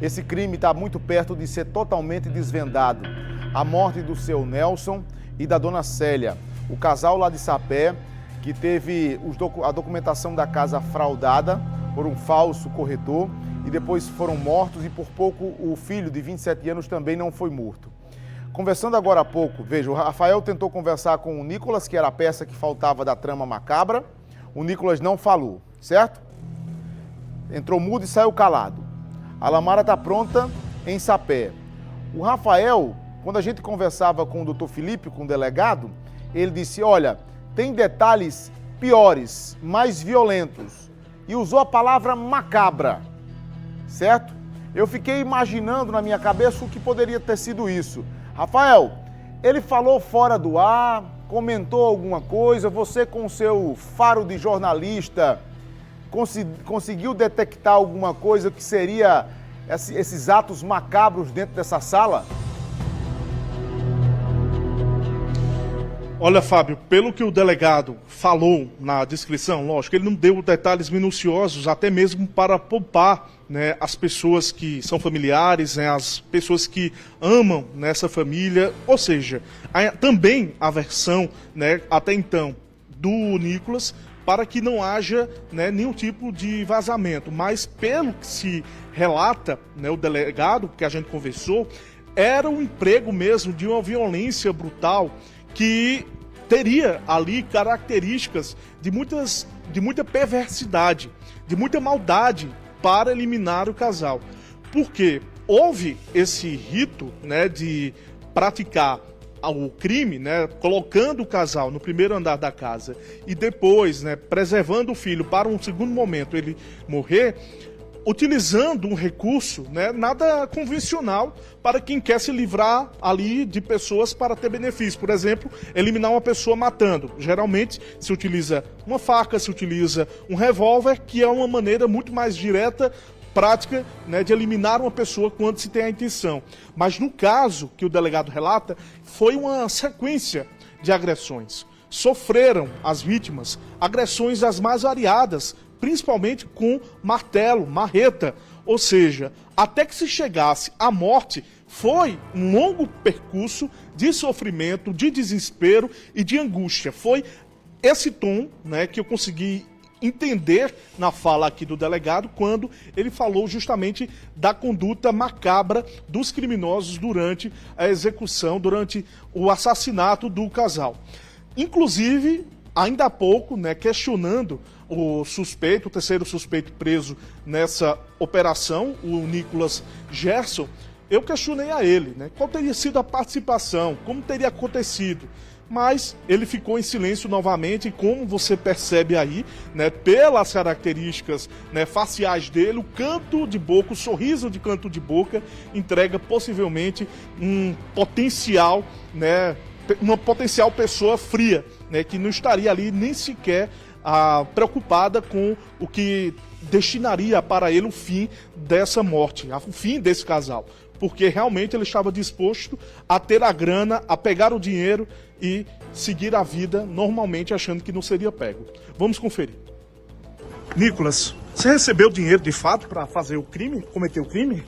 esse crime está muito perto de ser totalmente desvendado. A morte do seu Nelson e da dona Célia, o casal lá de Sapé, que teve a documentação da casa fraudada por um falso corretor e depois foram mortos e por pouco o filho de 27 anos também não foi morto. Conversando agora há pouco, veja, o Rafael tentou conversar com o Nicolas, que era a peça que faltava da trama macabra. O Nicolas não falou, certo? Entrou mudo e saiu calado. A Lamara está pronta em Sapé. O Rafael, quando a gente conversava com o doutor Felipe, com o delegado, ele disse, olha, tem detalhes piores, mais violentos. E usou a palavra macabra, certo? Eu fiquei imaginando na minha cabeça o que poderia ter sido isso. Rafael, ele falou fora do ar, comentou alguma coisa, você com seu faro de jornalista conseguiu detectar alguma coisa que seria esses atos macabros dentro dessa sala? Olha, Fábio, pelo que o delegado falou na descrição, lógico, ele não deu detalhes minuciosos, até mesmo para poupar, né, as pessoas que são familiares, né, as pessoas que amam nessa família, ou seja, também a versão, né, até então, do Nicolas, para que não haja, né, nenhum tipo de vazamento. Mas pelo que se relata, né, o delegado que a gente conversou, era um emprego mesmo de uma violência brutal que teria ali características de muita perversidade, de muita maldade para eliminar o casal. Porque houve esse rito, né, de praticar o crime, né, colocando o casal no primeiro andar da casa e depois, né, preservando o filho para um segundo momento ele morrer, utilizando um recurso, né, nada convencional para quem quer se livrar ali de pessoas para ter benefício. Por exemplo, eliminar uma pessoa matando. Geralmente se utiliza uma faca, se utiliza um revólver, que é uma maneira muito mais direta, prática, né, de eliminar uma pessoa quando se tem a intenção. Mas no caso que o delegado relata, foi uma sequência de agressões. Sofreram as vítimas agressões das mais variadas, principalmente com martelo, marreta, ou seja, até que se chegasse à morte, foi um longo percurso de sofrimento, de desespero e de angústia. Foi esse tom, né, que eu consegui entender na fala aqui do delegado, quando ele falou justamente da conduta macabra dos criminosos durante a execução, durante o assassinato do casal. Inclusive, ainda há pouco, né, questionando o suspeito, o terceiro suspeito preso nessa operação, o Nicolas Gerson, eu questionei a ele, né, qual teria sido a participação, como teria acontecido. Mas ele ficou em silêncio novamente, e como você percebe aí, né, pelas características, né, faciais dele, o canto de boca, o sorriso de canto de boca, entrega possivelmente um potencial, né, uma potencial pessoa fria, né, que não estaria ali nem sequer preocupada com o que destinaria para ele o fim dessa morte, o fim desse casal. Porque realmente ele estava disposto a ter a grana, a pegar o dinheiro e seguir a vida normalmente, achando que não seria pego. Vamos conferir. Nicolas, você recebeu dinheiro de fato para fazer o crime, cometer o crime?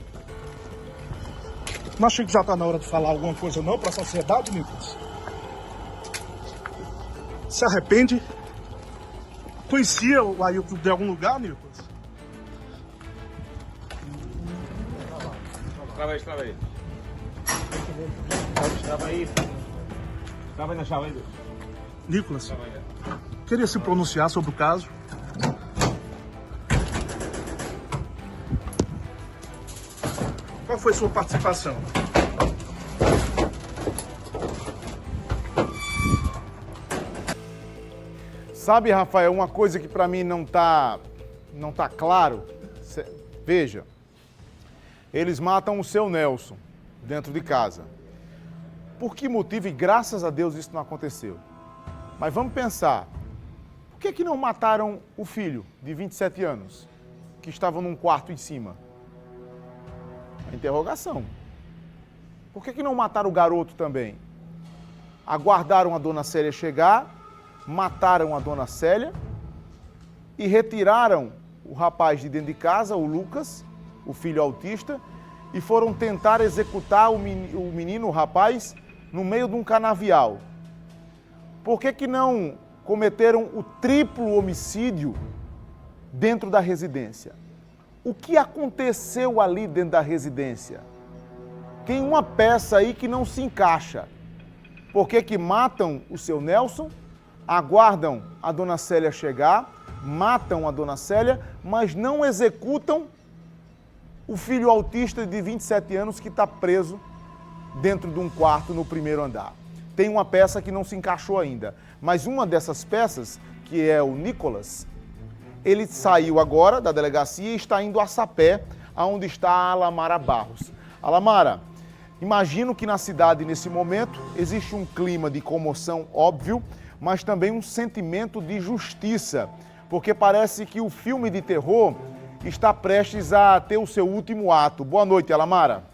Não achei que já está na hora de falar alguma coisa não para a sociedade, Nicolas? Se arrepende? Conhecia o Ailton de algum lugar, Nicolas? Trava aí. Trava aí na chave aí. Nicolas, queria se pronunciar sobre o caso. Qual foi sua participação? Sabe, Rafael, uma coisa que para mim não tá claro. Veja, eles matam o seu Nelson dentro de casa. Por que motivo? E graças a Deus isso não aconteceu. Mas vamos pensar, por que não mataram o filho de 27 anos, que estava num quarto em cima? A interrogação. Por que não mataram o garoto também? Aguardaram a dona Célia chegar, mataram a dona Célia e retiraram o rapaz de dentro de casa, o Lucas, o filho autista, e foram tentar executar o menino, o rapaz, no meio de um canavial. Por que não cometeram o triplo homicídio dentro da residência? O que aconteceu ali dentro da residência? Tem uma peça aí que não se encaixa. Por que matam o seu Nelson, aguardam a dona Célia chegar, matam a dona Célia, mas não executam o filho autista de 27 anos que está preso dentro de um quarto no primeiro andar? Tem uma peça que não se encaixou ainda, mas uma dessas peças, que é o Nicolas, ele saiu agora da delegacia e está indo a Sapé, aonde está a Alamara Barros. Alamara, imagino que na cidade, nesse momento, existe um clima de comoção óbvio, mas também um sentimento de justiça, porque parece que o filme de terror está prestes a ter o seu último ato. Boa noite, Alamara.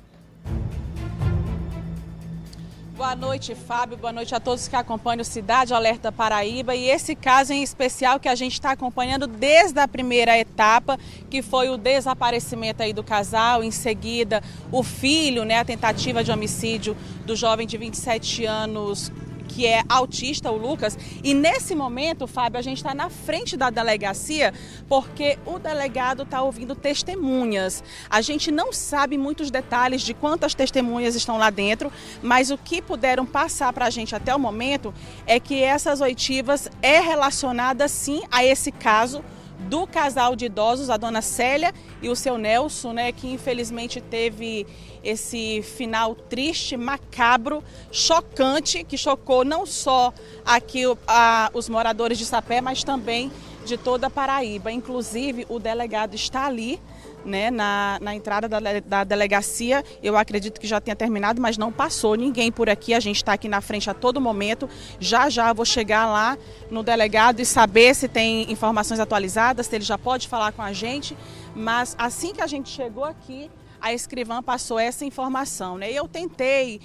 Boa noite, Fábio. Boa noite a todos que acompanham o Cidade Alerta Paraíba. E esse caso em especial que a gente está acompanhando desde a primeira etapa, que foi o desaparecimento aí do casal, em seguida o filho, a tentativa de homicídio do jovem de 27 anos, que é autista, o Lucas. E nesse momento, Fábio, a gente está na frente da delegacia porque o delegado está ouvindo testemunhas. A gente não sabe muitos detalhes de quantas testemunhas estão lá dentro, mas o que puderam passar para a gente até o momento é que essas oitivas é relacionada sim a esse caso do casal de idosos, a dona Célia e o seu Nelson, que infelizmente teve esse final triste, macabro, chocante, que chocou não só aqui os moradores de Sapé, mas também de toda a Paraíba. Inclusive, o delegado está ali, na entrada da delegacia. Eu acredito que já tenha terminado, mas não passou ninguém por aqui. A gente está aqui na frente a todo momento. Já eu vou chegar lá no delegado e saber se tem informações atualizadas, se ele já pode falar com a gente. Mas assim que a gente chegou aqui, a escrivã passou essa informação, Eu tentei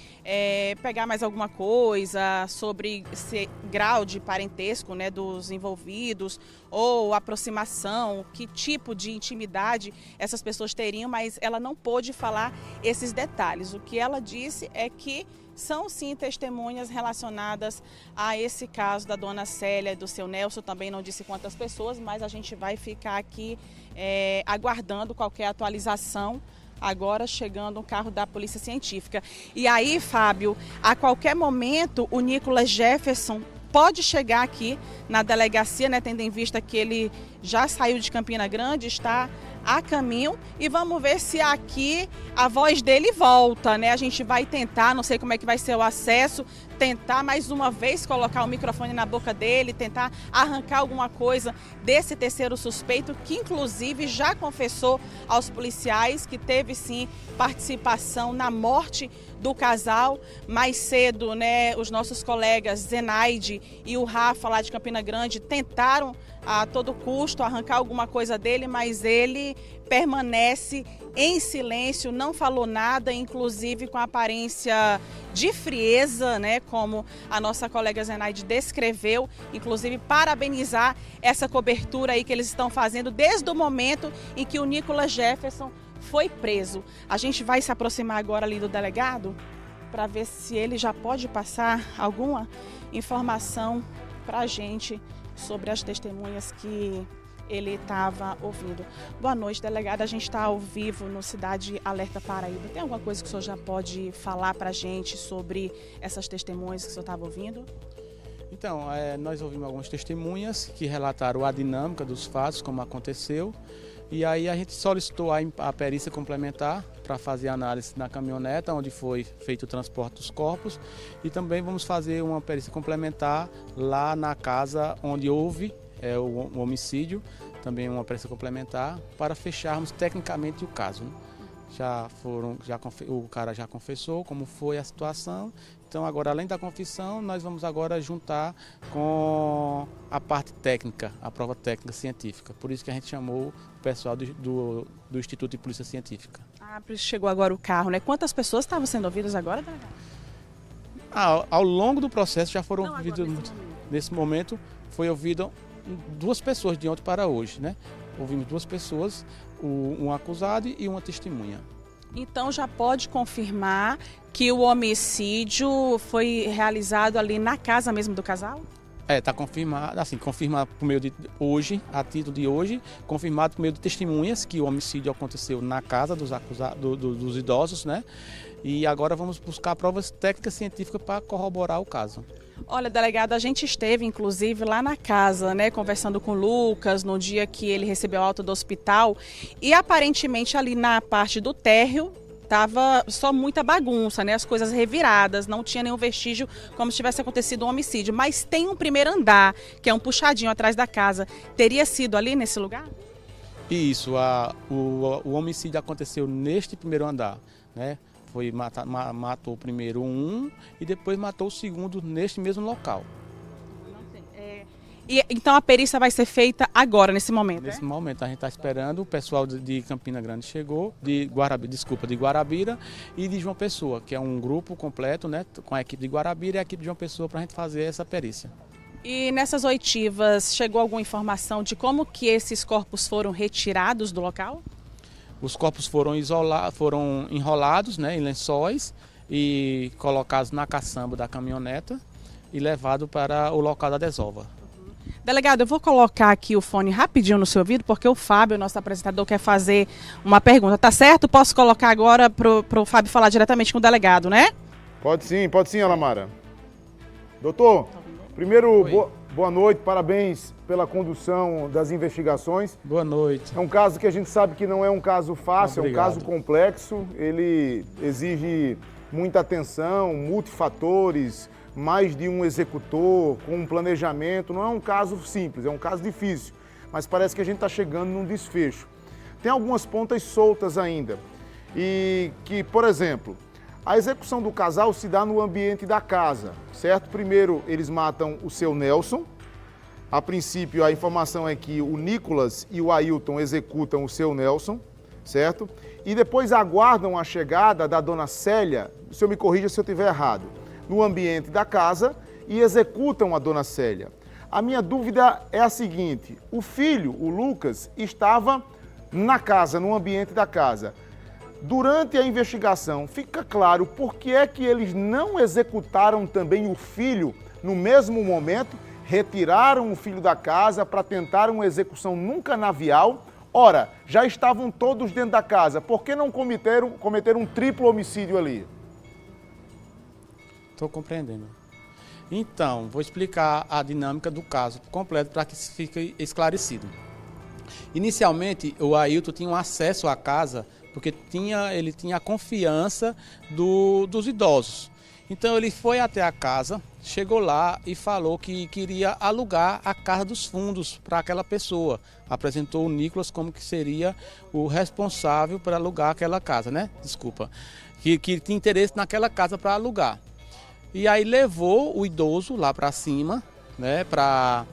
pegar mais alguma coisa sobre esse grau de parentesco, dos envolvidos ou aproximação, que tipo de intimidade essas pessoas teriam, mas ela não pôde falar esses detalhes. O que ela disse é que são sim testemunhas relacionadas a esse caso da dona Célia e do seu Nelson. Também não disse quantas pessoas, mas a gente vai ficar aqui aguardando qualquer atualização. Agora chegando um carro da Polícia Científica. E aí, Fábio, a qualquer momento o Nicolas Jefferson pode chegar aqui na delegacia, tendo em vista que ele já saiu de Campina Grande, está a caminho, e vamos ver se aqui a voz dele volta, A gente vai tentar, não sei como é que vai ser o acesso, tentar mais uma vez colocar o microfone na boca dele, tentar arrancar alguma coisa desse terceiro suspeito, que inclusive já confessou aos policiais que teve sim participação na morte do casal. Mais cedo, os nossos colegas Zenaide e o Rafa lá de Campina Grande tentaram a todo custo arrancar alguma coisa dele, mas ele permanece em silêncio, não falou nada, inclusive com aparência de frieza, como a nossa colega Zenaide descreveu, inclusive parabenizar essa cobertura aí que eles estão fazendo desde o momento em que o Nicolas Jefferson foi preso. A gente vai se aproximar agora ali do delegado para ver se ele já pode passar alguma informação para a gente sobre as testemunhas que ele estava ouvindo. Boa noite, delegado. A gente está ao vivo no Cidade Alerta Paraíba. Tem alguma coisa que o senhor já pode falar para a gente sobre essas testemunhas que o senhor estava ouvindo? Então, nós ouvimos algumas testemunhas que relataram a dinâmica dos fatos, como aconteceu. E aí a gente solicitou a perícia complementar para fazer análise na caminhoneta, onde foi feito o transporte dos corpos. E também vamos fazer uma perícia complementar lá na casa onde houve o homicídio, também uma perícia complementar, para fecharmos tecnicamente o caso. O cara já confessou como foi a situação. Então agora, além da confissão, nós vamos agora juntar com a parte técnica, a prova técnica científica. Por isso que a gente chamou o pessoal do Instituto de Polícia Científica. Por isso chegou agora o carro, Quantas pessoas estavam sendo ouvidas agora, delegado? Ao longo do processo já foram ouvidas. Nesse momento foi ouvido 2 pessoas de ontem para hoje, Ouvimos 2 pessoas, um acusado e uma testemunha. Então já pode confirmar que o homicídio foi realizado ali na casa mesmo do casal? Está confirmado, assim, confirmado por meio de hoje, a título de hoje, confirmado por meio de testemunhas que o homicídio aconteceu na casa dos dos idosos, né? E agora vamos buscar provas técnicas científicas para corroborar o caso. Olha, delegado, a gente esteve inclusive lá na casa, né, conversando com o Lucas no dia que ele recebeu alta do hospital e aparentemente ali na parte do térreo estava só muita bagunça, né, as coisas reviradas, não tinha nenhum vestígio como se tivesse acontecido um homicídio, mas tem um primeiro andar, que é um puxadinho atrás da casa. Teria sido ali nesse lugar? Isso, o homicídio aconteceu neste primeiro andar, né? Matou primeiro um e depois matou o segundo neste mesmo local. E então a perícia vai ser feita agora, nesse momento? Nesse momento, a gente está esperando, o pessoal de Campina Grande chegou, de Guarabira e de João Pessoa, que é um grupo completo, né, com a equipe de Guarabira e a equipe de João Pessoa para a gente fazer essa perícia. E nessas oitivas, chegou alguma informação de como que esses corpos foram retirados do local? Os corpos foram enrolados, né, em lençóis e colocados na caçamba da caminhoneta e levados para o local da desova. Delegado, eu vou colocar aqui o fone rapidinho no seu ouvido, porque o Fábio, nosso apresentador, quer fazer uma pergunta. Tá certo? Posso colocar agora para o Fábio falar diretamente com o delegado, né? Pode sim, Alamara. Doutor, primeiro, boa noite, parabéns pela condução das investigações. Boa noite. É um caso que a gente sabe que não é um caso fácil, Obrigado. É um caso complexo, ele exige muita atenção, multifatores, mais de um executor, com um planejamento. Não é um caso simples, é um caso difícil, mas parece que a gente está chegando num desfecho. Tem algumas pontas soltas ainda e que, por exemplo, a execução do casal se dá no ambiente da casa, certo? Primeiro, eles matam o seu Nelson. A princípio, a informação é que o Nicolas e o Ailton executam o seu Nelson, certo? E depois aguardam a chegada da dona Célia, o senhor me corrija se eu estiver errado, no ambiente da casa e executam a dona Célia. A minha dúvida é a seguinte: o filho, o Lucas, estava na casa, no ambiente da casa. Durante a investigação, fica claro por que é que eles não executaram também o filho no mesmo momento, retiraram o filho da casa para tentar uma execução num canavial. Ora, já estavam todos dentro da casa, por que não cometeram um triplo homicídio ali? Estou compreendendo. Então, vou explicar a dinâmica do caso completo para que fique esclarecido. Inicialmente, o Ailton tinha um acesso à casa porque ele tinha a confiança dos idosos. Então, ele foi até a casa, chegou lá e falou que queria alugar a casa dos fundos para aquela pessoa. Apresentou o Nicolas como que seria o responsável por alugar aquela casa, né? Desculpa. Que tinha interesse naquela casa para alugar. E aí levou o idoso lá para cima, né, para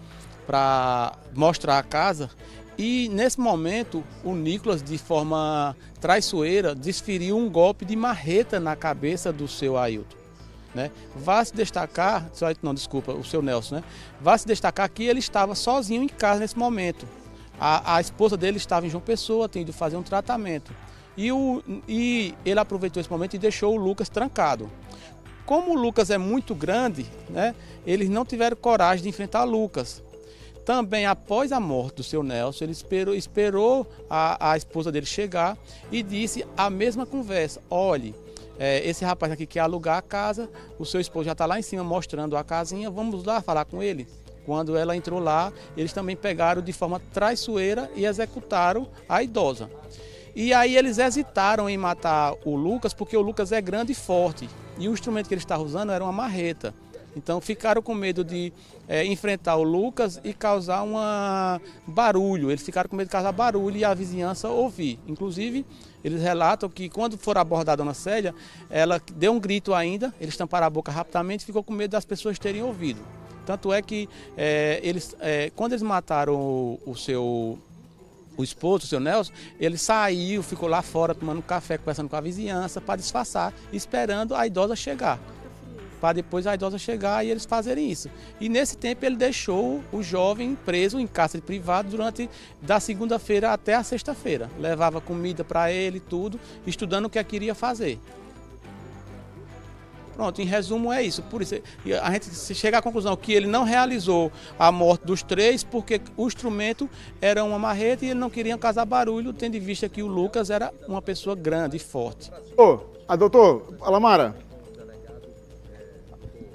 mostrar a casa. E nesse momento o Nicolas, de forma traiçoeira, desferiu um golpe de marreta na cabeça do seu Ailton, né? Vai se destacar, o seu Nelson, né? Vai se destacar que ele estava sozinho em casa nesse momento. A esposa dele estava em João Pessoa, tinha ido fazer um tratamento. E ele aproveitou esse momento e deixou o Lucas trancado. Como o Lucas é muito grande, né, eles não tiveram coragem de enfrentar o Lucas. Também, após a morte do seu Nelson, ele esperou a esposa dele chegar e disse a mesma conversa: olhe, esse rapaz aqui quer alugar a casa, o seu esposo já está lá em cima mostrando a casinha, vamos lá falar com ele. Quando ela entrou lá, eles também pegaram de forma traiçoeira e executaram a idosa. E aí eles hesitaram em matar o Lucas porque o Lucas é grande e forte. E o instrumento que ele estava usando era uma marreta. Então ficaram com medo de enfrentar o Lucas e causar barulho. Eles ficaram com medo de causar barulho e a vizinhança ouvir. Inclusive, eles relatam que quando foram abordar a dona Célia, ela deu um grito ainda, eles tamparam a boca rapidamente e ficou com medo das pessoas terem ouvido. Tanto é que quando eles mataram o esposo, o seu Nelson, ele saiu, ficou lá fora tomando café, conversando com a vizinhança para disfarçar, esperando a idosa chegar. para depois a idosa chegar e eles fazerem isso. E nesse tempo ele deixou o jovem preso em cárcere privado da segunda-feira até a sexta-feira. Levava comida para ele, tudo, estudando o que queria fazer. Pronto, em resumo é isso. Por isso, a gente chega à conclusão que ele não realizou a morte dos 3 porque o instrumento era uma marreta e ele não queria causar barulho, tendo em vista que o Lucas era uma pessoa grande e forte. Doutor Alamara.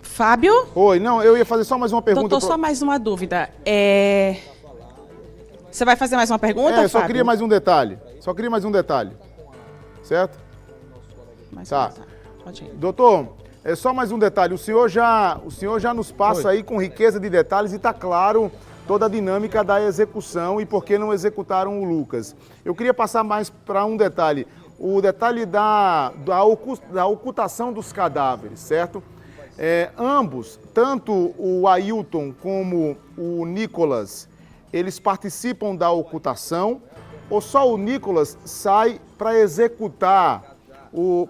Fábio? Oi, não, eu ia fazer só mais uma pergunta. Doutor, só mais uma dúvida. Você vai fazer mais uma pergunta, eu só Fábio? queria mais um detalhe. Certo? Tá. Pode ir. Doutor, é só mais um detalhe. O senhor já nos passa aí com riqueza de detalhes e está claro toda a dinâmica da execução e por que não executaram o Lucas. Eu queria passar mais para um detalhe. O detalhe da ocultação dos cadáveres, certo? Ambos, tanto o Ailton como o Nicolas, eles participam da ocultação ou só o Nicolas sai para executar,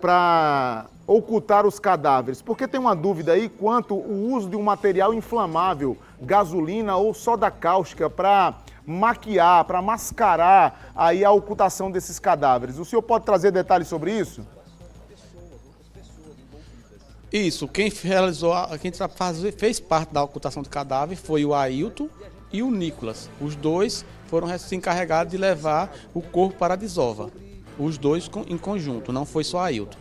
para ocultar os cadáveres? Porque tem uma dúvida aí quanto o uso de um material inflamável, gasolina ou soda cáustica para maquiar, para mascarar aí a ocultação desses cadáveres. O senhor pode trazer detalhes sobre isso? Isso, quem fez parte da ocultação do cadáver foi o Ailton e o Nicolas. Os dois foram encarregados de levar o corpo para a desova. Os dois em conjunto, não foi só Ailton.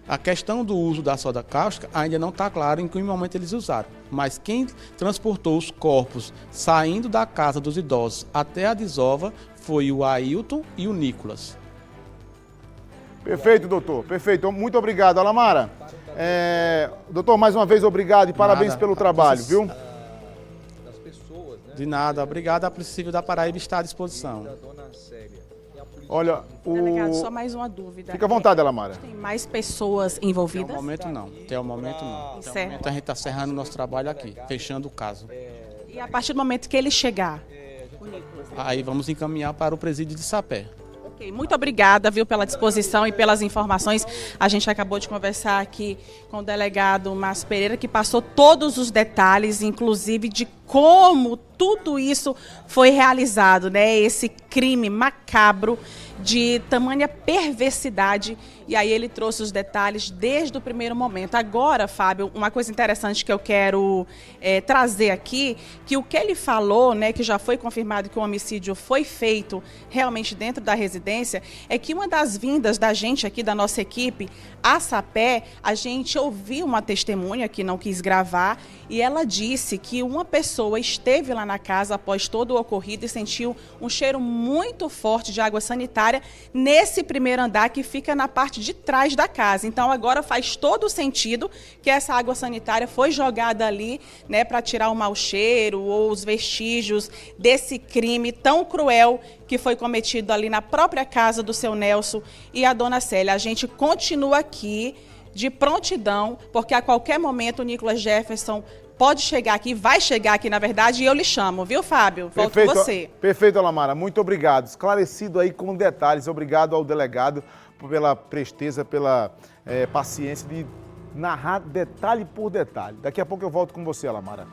A questão do uso da soda cáustica ainda não está claro em que momento eles usaram. Mas quem transportou os corpos saindo da casa dos idosos até a desova foi o Ailton e o Nicolas. Perfeito, doutor. Perfeito. Muito obrigado, Alamara. Doutor, mais uma vez, obrigado e parabéns pelo trabalho, viu? De nada. Obrigado. A Polícia Civil da Paraíba está à disposição. Olha, Delegado, só mais uma dúvida. Fica à vontade, Alamara. Tem mais pessoas envolvidas? Até o momento, não. Até o momento, não. Até o Certo. momento, a gente está encerrando o nosso trabalho aqui, fechando o caso. E a partir do momento que ele chegar? Aí vamos encaminhar para o presídio de Sapé. Ok, muito obrigada, viu, pela disposição e pelas informações. A gente acabou de conversar aqui com o delegado Márcio Pereira, que passou todos os detalhes, inclusive de como tudo isso foi realizado, né? Esse crime macabro de tamanha perversidade. E aí ele trouxe os detalhes desde o primeiro momento. Agora, Fábio, uma coisa interessante que eu quero trazer aqui, que o que ele falou, né, que já foi confirmado que o homicídio foi feito realmente dentro da residência, é que uma das vindas da gente aqui, da nossa equipe, a Sapé, a gente ouviu uma testemunha que não quis gravar e ela disse que uma pessoa esteve lá na casa após todo o ocorrido e sentiu um cheiro muito forte de água sanitária nesse primeiro andar que fica na parte de trás da casa. Então agora faz todo o sentido que essa água sanitária foi jogada ali, né, para tirar o mau cheiro ou os vestígios desse crime tão cruel que foi cometido ali na própria casa do seu Nelson e a dona Célia. A gente continua aqui de prontidão, porque a qualquer momento o Nicolas Jefferson pode chegar aqui, vai chegar aqui, na verdade, e eu lhe chamo, viu, Fábio? Volto com você. Perfeito, Alamara. Muito obrigado. Esclarecido aí com detalhes. Obrigado ao delegado pela presteza, pela paciência de narrar detalhe por detalhe. Daqui a pouco eu volto com você, Alamara.